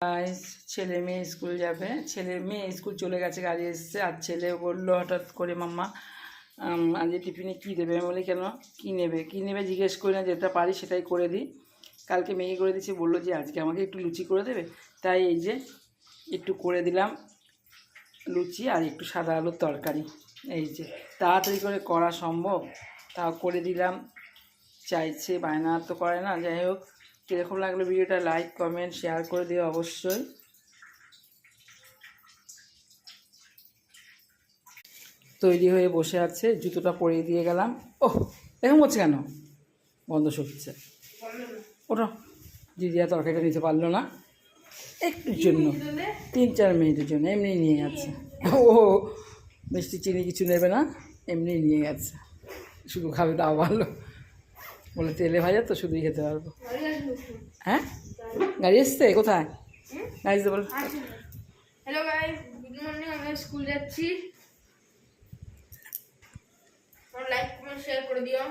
Guys, ছেলে মেয়ে school যাবে। ছেলে মেয়ে স্কুল চলে গেছে, গাড়ি এসছে। আর ছেলে বললো হঠাৎ করে, মাম্মা আজকে টিফিনে কী দেবে? আমি বলি কেন, কী নেবে জিজ্ঞেস করি না, যেটা পারি সেটাই করে দিই। কালকে ম্যাগি করে দিচ্ছি, বললো যে আজকে আমাকে একটু লুচি করে দেবে। তাই এই যে একটু করে দিলাম লুচি আর একটু সাদা আলুর তরকারি। এই যে তাড়াতাড়ি করে করা সম্ভব, তাও করে দিলাম। চাইছে, বায়না তো করে না। যাই হোক, কীরকম লাগলো ভিডিওটা লাইক কমেন্ট শেয়ার করে দিও অবশ্যই। তৈরি হয়ে বসে আছে, জুতোটা পরিয়ে দিয়ে গেলাম। ওহ, এরকম করছে কেন? বন্ধ সরছে। ওটা দিদিয়া তরকারিটা নিতে পারলো না, একটুর জন্য 3-4 মিনিটের জন্য এমনি নিয়ে গেছে। ও মিষ্টি চিনি কিছু নেবে না, এমনি নিয়ে গেছে। শুধু খাবে, তাও ভালো। বলে তেলে ভাজা তো শুধুই খেতে পারবো। হ্যাঁ, গাড়ি এসছে কোথায়? গাড়ি এসছে বল। Hello guys, good morning. আমি স্কুল যাচ্ছি। লাইক কমেন্ট শেয়ার করে দিও।